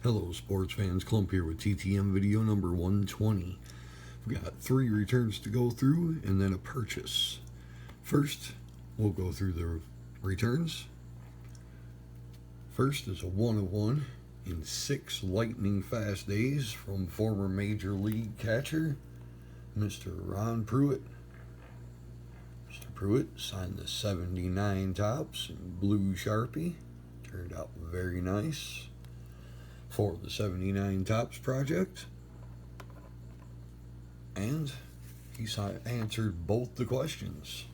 Hello sports fans, Clump here with TTM video number 120. We've got 3 returns to go through and then a purchase. First, we'll go through the returns. First is a 1 of 1 in 6 lightning fast days from former Major League catcher, Mr. Ron Pruitt. Mr. Pruitt signed the 79 tops in blue Sharpie. Turned out very nice for the 79 Tops project, and he answered both the questions.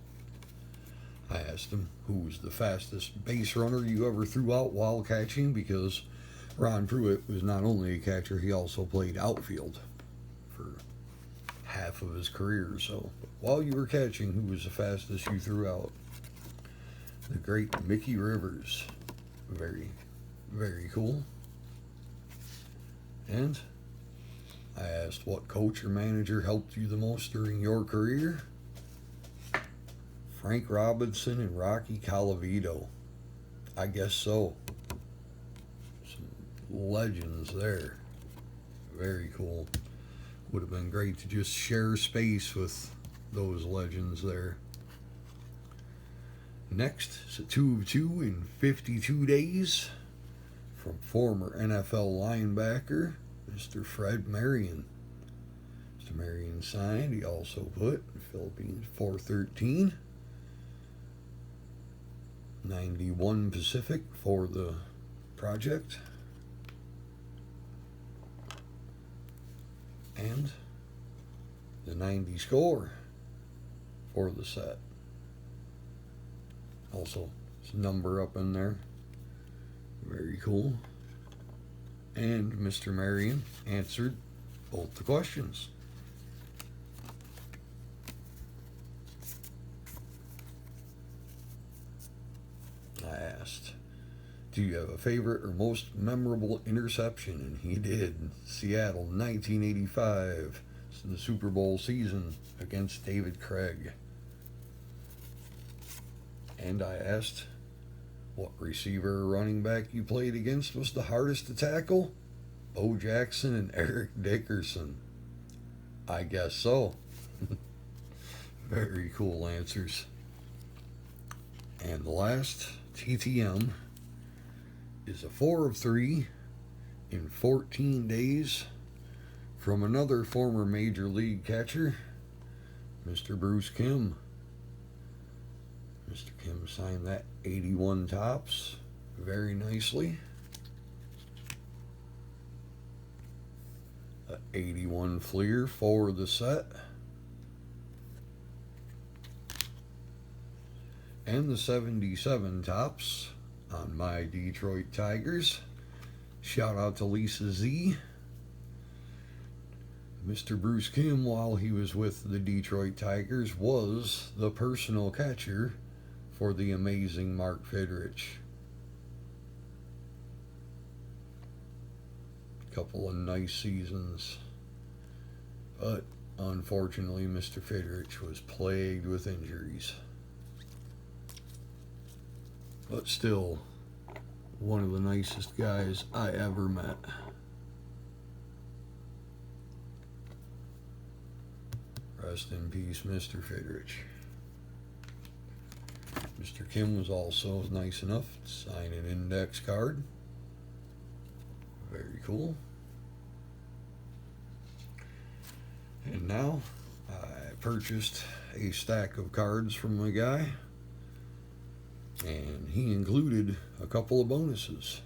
I asked him who was the fastest base runner you ever threw out while catching, because Ron Pruitt was not only a catcher, he also played outfield for half of his career. So while you were catching, who was the fastest you threw out? The great Mickey Rivers. Very, very cool. And I asked what coach or manager helped you the most during your career. Frank Robinson and Rocky Colavito. I guess so. Some legends there. Very cool. Would have been great to just share space with those legends there. Next is a 2 of 2 in 52 days. From former NFL linebacker, Mr. Fred Marion. Mr. Marion signed. He also put Philippines 413. 91 Pacific for the project. And the 90 score for the set. Also, his number up in there. Very cool. And Mr. Marion answered both the questions. I asked, do you have a favorite or most memorable interception? And he did. Seattle, 1985. It's the Super Bowl season against David Craig. And I asked, what receiver or running back you played against was the hardest to tackle? Bo Jackson and Eric Dickerson. I guess so. Very cool answers. And the last TTM is a 4 of 3 in 14 days from another former Major League catcher, Mr. Bruce Kim. Mr. Kim signed that 81 tops very nicely. A 81 Fleer for the set. And the 77 tops on my Detroit Tigers. Shout out to Lisa Z. Mr. Bruce Kim, while he was with the Detroit Tigers, was the personal catcher for the amazing Mark Fidrich. Couple of nice seasons, but unfortunately Mr. Fidrich was plagued with injuries. But still, one of the nicest guys I ever met. Rest in peace, Mr. Fidrich. Mr. Kim was also nice enough to sign an index card. Very cool. And now I purchased a stack of cards from a guy, and he included a couple of bonuses.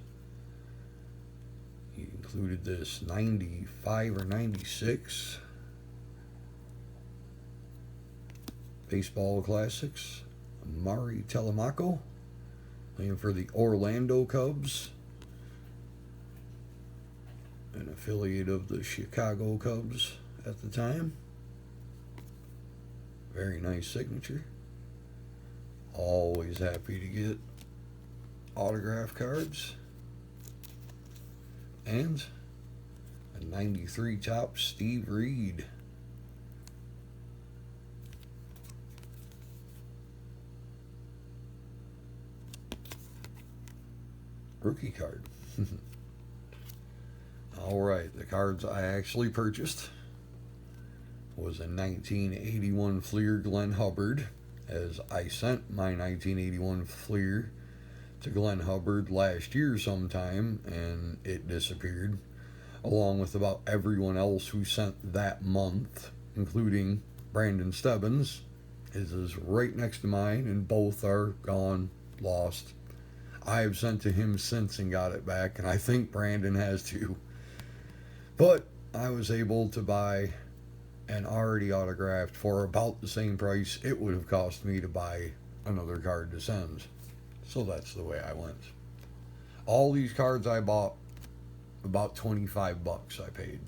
He included this 95 or 96 Baseball Classics Mari Telemaco, playing for the Orlando Cubs, an affiliate of the Chicago Cubs at the time. Very nice signature. Always happy to get autograph cards. And a 93 top Steve Reed. Rookie card. Alright, the cards I actually purchased was a 1981 Fleer Glen Hubbard, as I sent my 1981 Fleer to Glen Hubbard last year sometime and it disappeared, along with about everyone else who sent that month, including Brandon Stebbins. His is right next to mine and both are gone, lost. I have sent to him since and got it back, and I think Brandon has too. But I was able to buy an already autographed for about the same price it would have cost me to buy another card to send. So that's the way I went. All these cards I bought, about 25 bucks I paid.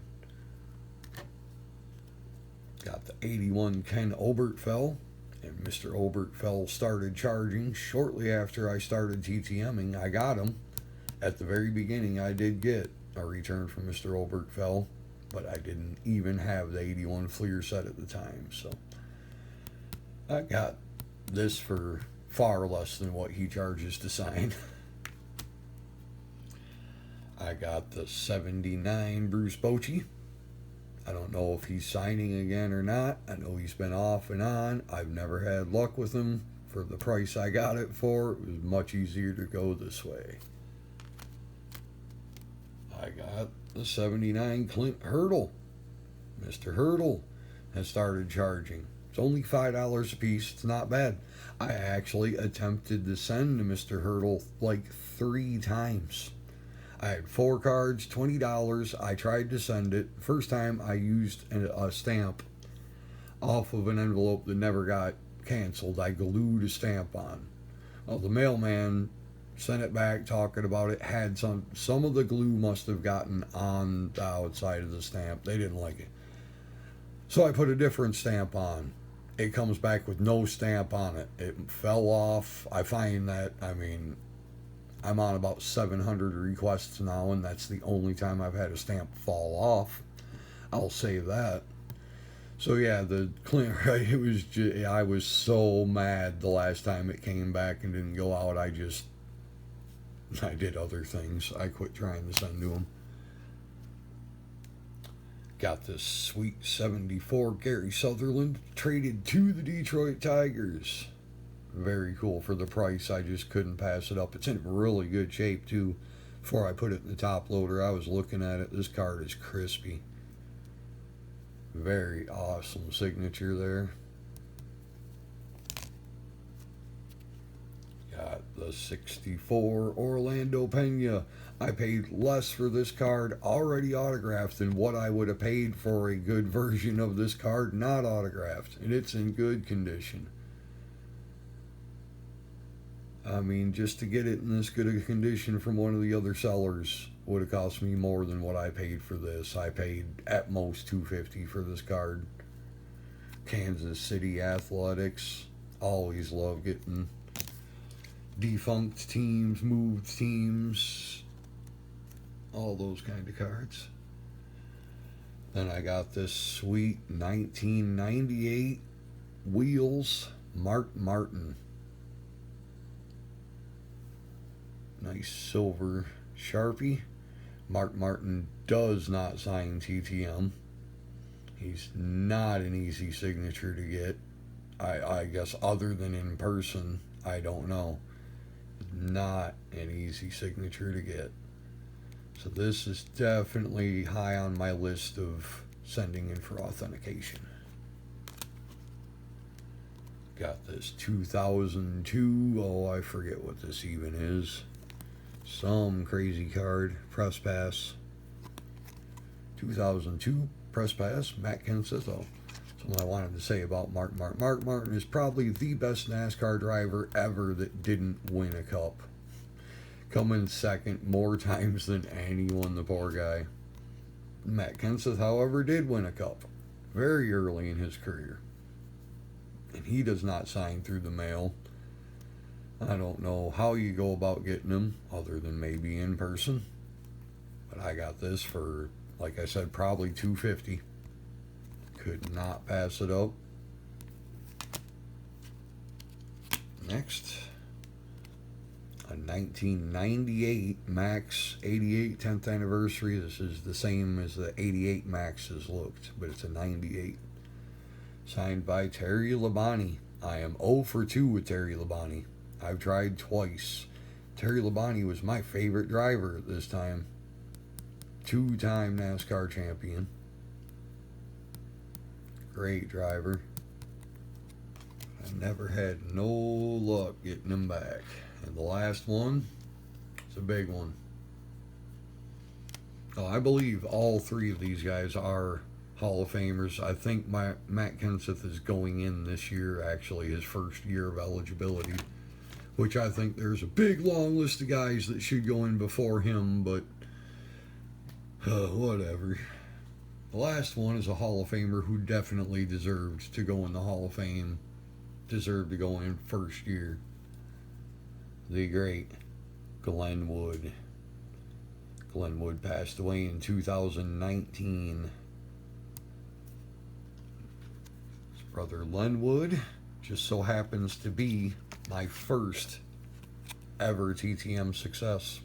Got the 81 Ken Obertfell, and Mr. Obertfell started charging shortly after I started TTMing. I got him. At the very beginning, I did get a return from Mr. Obertfell, but I didn't even have the 81 Fleer set at the time. So I got this for far less than what he charges to sign. I got the 79 Bruce Bochy. I don't know if he's signing again or not. I know he's been off and on. I've never had luck with him. For the price I got it for, it was much easier to go this way. I got the 79 Clint Hurdle. Mr. Hurdle has started charging. It's only $5 a piece. It's not bad. I actually attempted to send to Mr. Hurdle like 3 times. I had 4 cards, $20. I tried to send it. First time I used a stamp off of an envelope that never got canceled. I glued a stamp on. Well, the mailman sent it back talking about it. Had some of the glue must have gotten on the outside of the stamp. They didn't like it. So I put a different stamp on. It comes back with no stamp on it. It fell off. I find that, I'm on about 700 requests now, and that's the only time I've had a stamp fall off. I'll save that. So yeah, the Clint, it was just, I was so mad the last time it came back and didn't go out. I did other things. I quit trying to send to him. Got this sweet 74 Gary Sutherland traded to the Detroit Tigers. Very cool for the price. I just couldn't pass it up. It's in really good shape too. Before I put it in the top loader, I was looking at it. This card is crispy. Very awesome signature there. Got the 64 Orlando Pena. I paid less for this card already autographed than what I would have paid for a good version of this card not autographed. And it's in good condition. Just to get it in this good a condition from one of the other sellers would have cost me more than what I paid for this. I paid at most $250 for this card. Kansas City Athletics. Always love getting defunct teams, moved teams, all those kind of cards. Then I got this sweet 1998 Wheels Mark Martin. Nice silver Sharpie. Mark Martin does not sign TTM. He's not an easy signature to get. I guess other than in person, I don't know. Not an easy signature to get. So this is definitely high on my list of sending in for authentication. Got this 2002, oh, I forget what this even is. Some crazy card. Press pass. 2002 press pass. Matt Kenseth. Oh, something I wanted to say about Mark Martin. Mark Martin is probably the best NASCAR driver ever that didn't win a cup. Come in second more times than anyone, the poor guy. Matt Kenseth, however, did win a cup very early in his career. And he does not sign through the mail. I don't know how you go about getting them other than maybe in person. But I got this for, like I said, probably $250. Could not pass it up. Next, A 1998 Max 88 10th anniversary. This is the same as the 88 Maxes looked, but it's a 98. Signed by Terry Labonte. I am 0 for 2 with Terry Labonte. I've tried twice. Terry Labonte was my favorite driver at this time. 2-time NASCAR champion. Great driver. I never had no luck getting him back. And the last one is a big one. Oh, I believe all three of these guys are Hall of Famers. I think Matt Kenseth is going in this year, actually, his first year of eligibility, which I think there's a big long list of guys that should go in before him, but whatever. The last one is a Hall of Famer who definitely deserved to go in the Hall of Fame, deserved to go in first year. The great Glen Wood. Glen Wood passed away in 2019. His brother Glen Wood just so happens to be my first ever TTM success.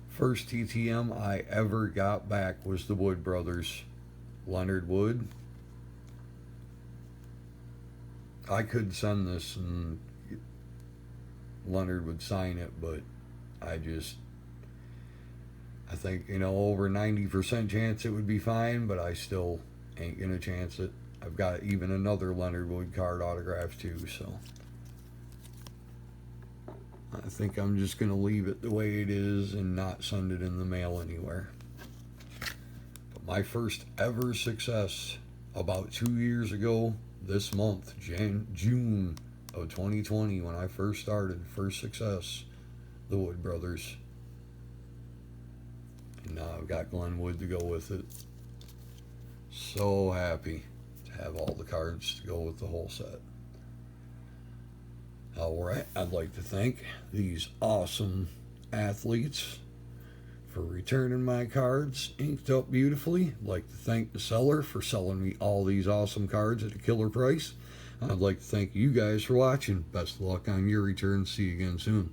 First TTM I ever got back was the Wood brothers. Leonard Wood. I could send this and Leonard would sign it, but I think, over 90% chance it would be fine, but I still ain't gonna chance it. I've got even another Leonard Wood card autographed too, so I think I'm just gonna leave it the way it is and not send it in the mail anywhere. But my first ever success about 2 years ago this month, June of 2020, when I first started, first success, the Wood brothers. And now I've got Glen Wood to go with it. So happy to have all the cards to go with the whole set. Alright, I'd like to thank these awesome athletes for returning my cards inked up beautifully. I'd like to thank the seller for selling me all these awesome cards at a killer price. I'd like to thank you guys for watching. Best of luck on your return. See you again soon.